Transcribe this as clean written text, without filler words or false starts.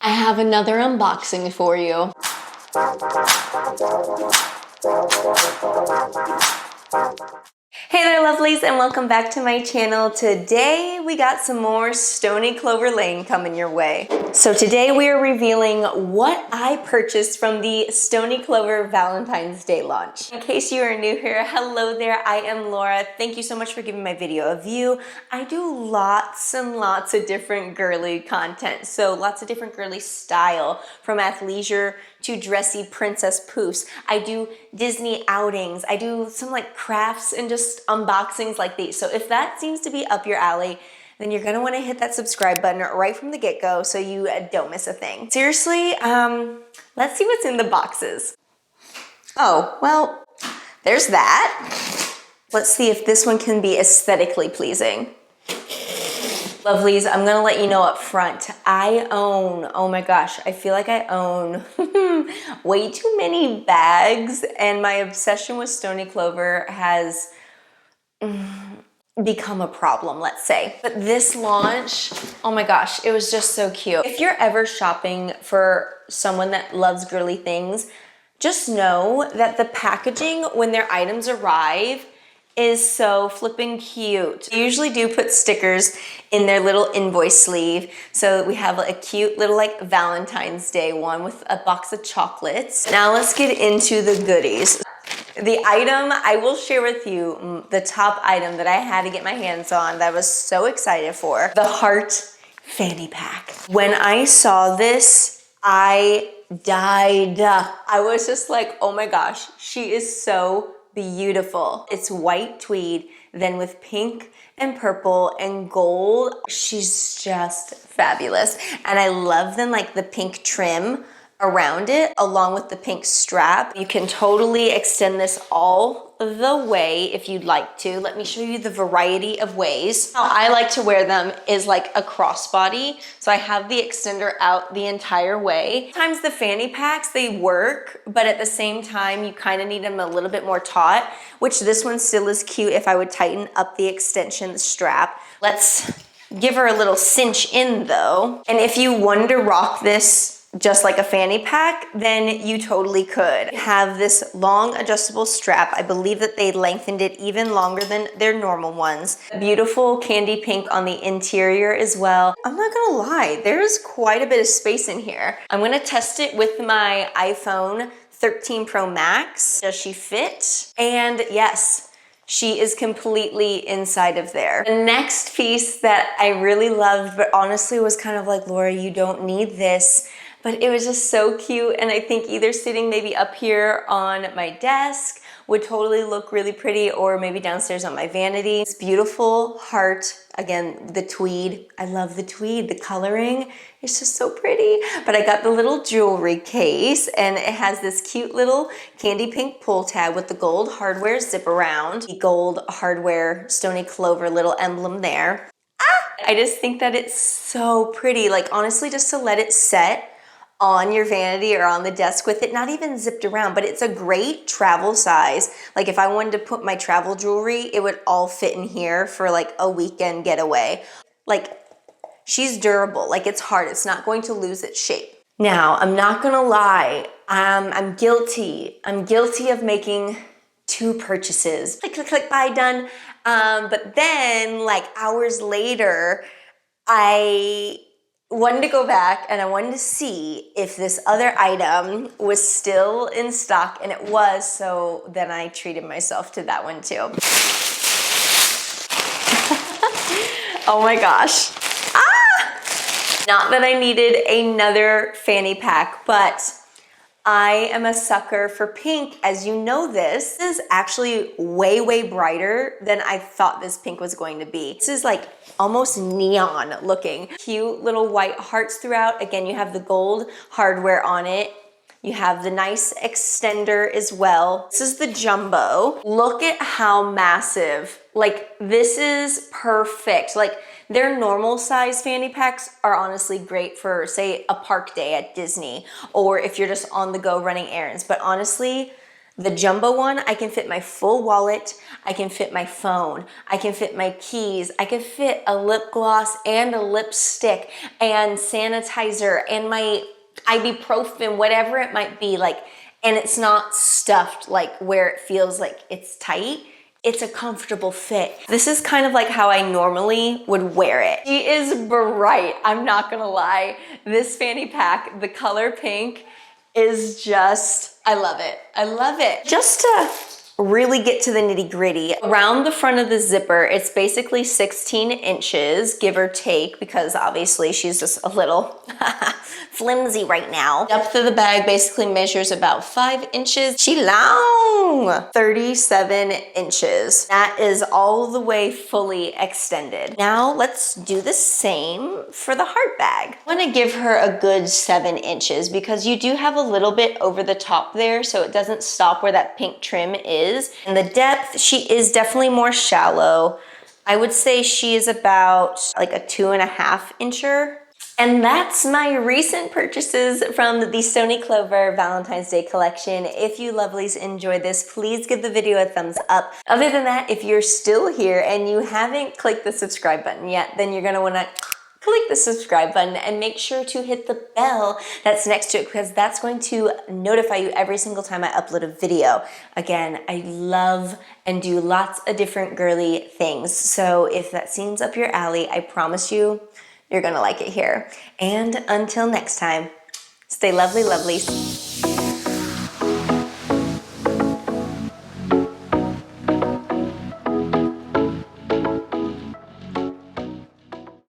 I have another unboxing for you. Hey there, lovelies, and welcome back to my channel. Today we got some more Stoney Clover Lane coming your way. So today we are revealing what I purchased from the Stoney Clover Valentine's Day launch. In case you are new here, hello there, I am Laura. Thank you so much for giving my video a view. I do lots and lots of different girly content, so lots of different girly style, from athleisure to dressy princess poofs. I do Disney outings. I do some like crafts and just unboxings like these. So if that seems to be up your alley, then you're gonna wanna hit that subscribe button right from the get-go so you don't miss a thing. Seriously, let's see what's in the boxes. Oh, well, there's that. Let's see if this one can be aesthetically pleasing. Lovelies, I'm gonna let you know up front, I own, oh my gosh, I feel like I own way too many bags, and my obsession with Stoney Clover has become a problem, let's say. But this launch, oh my gosh, it was just so cute. If you're ever shopping for someone that loves girly things, just know that the packaging when their items arrive is so flipping cute. They usually do put stickers in their little invoice sleeve. So we have a cute little like Valentine's Day one with a box of chocolates. Now let's get into the goodies. The item I will share with you, the top item that I had to get my hands on that I was so excited for, the heart fanny pack. When I saw this, I died. I was just like, oh my gosh, she is so beautiful. It's white tweed, then with pink and purple and gold. She's just fabulous. And I love them like the pink trim around it along with the pink strap. You can totally extend this all the way if you'd like to. Let me show you the variety of ways. How I like to wear them is like a crossbody. So I have the extender out the entire way. Sometimes the fanny packs, they work, but at the same time, you kind of need them a little bit more taut, which this one still is cute if I would tighten up the extension, the strap. Let's give her a little cinch in though. And if you wanted to rock this just like a fanny pack, then you totally could. Have this long adjustable strap. I believe that they lengthened it even longer than their normal ones. Beautiful candy pink on the interior as well. I'm not gonna lie, there's quite a bit of space in here. I'm gonna test it with my iPhone 13 Pro Max. Does she fit? And yes, she is completely inside of there. The next piece that I really loved, but honestly was kind of like, Laura, you don't need this. But it was just so cute, and I think either sitting maybe up here on my desk would totally look really pretty, or maybe downstairs on my vanity. It's beautiful heart, again, the tweed. I love the tweed, the coloring. It's just so pretty. But I got the little jewelry case, and it has this cute little candy pink pull tab with the gold hardware zip around, the gold hardware Stoney Clover little emblem there. I just think that it's so pretty. Like honestly, just to let it set on your vanity or on the desk with it, not even zipped around, but it's a great travel size. Like if I wanted to put my travel jewelry, it would all fit in here for like a weekend getaway. Like she's durable, like it's hard, it's not going to lose its shape. Now, I'm not gonna lie, I'm guilty. I'm guilty of making two purchases. Click, click, click, buy, done. But then like hours later, I wanted to go back and I wanted to see if this other item was still in stock, and it was, so then I treated myself to that one too. Oh my gosh. Ah! Not that I needed another fanny pack, but I am a sucker for pink. As you know, this is actually way, way brighter than I thought this pink was going to be. This is like almost neon looking. Cute little white hearts throughout. Again, you have the gold hardware on it. You have the nice extender as well. This is the jumbo. Look at how massive. Like this is perfect. Like their normal size fanny packs are honestly great for say a park day at Disney, or if you're just on the go running errands. But honestly, The jumbo one, I can fit my full wallet, I can fit my phone, I can fit my keys, I can fit a lip gloss and a lipstick and sanitizer and my ibuprofen, whatever it might be, like, and it's not stuffed like where it feels like it's tight. It's a comfortable fit. This is kind of like how I normally would wear it. She is bright, I'm not gonna lie. This fanny pack, the color pink, is just, I love it. I love it. Just to really get to the nitty gritty, around the front of the zipper, it's basically 16 inches, give or take, because obviously she's just a little flimsy right now. Depth of the bag basically measures about 5 inches. She long, 37 inches. That is all the way fully extended. Now let's do the same for the heart bag. I wanna give her a good 7 inches because you do have a little bit over the top there, so it doesn't stop where that pink trim is. And the depth, she is definitely more shallow. I would say she is about like a 2.5 incher. And that's my recent purchases from the Stoney Clover Valentine's Day collection. If you lovelies enjoyed this, please give the video a thumbs up. Other than that, if you're still here and you haven't clicked the subscribe button yet, then you're gonna wanna click the subscribe button and make sure to hit the bell that's next to it because that's going to notify you every single time I upload a video. Again, I love and do lots of different girly things. So if that seems up your alley, I promise you, you're gonna like it here. And until next time, stay lovely, lovelies.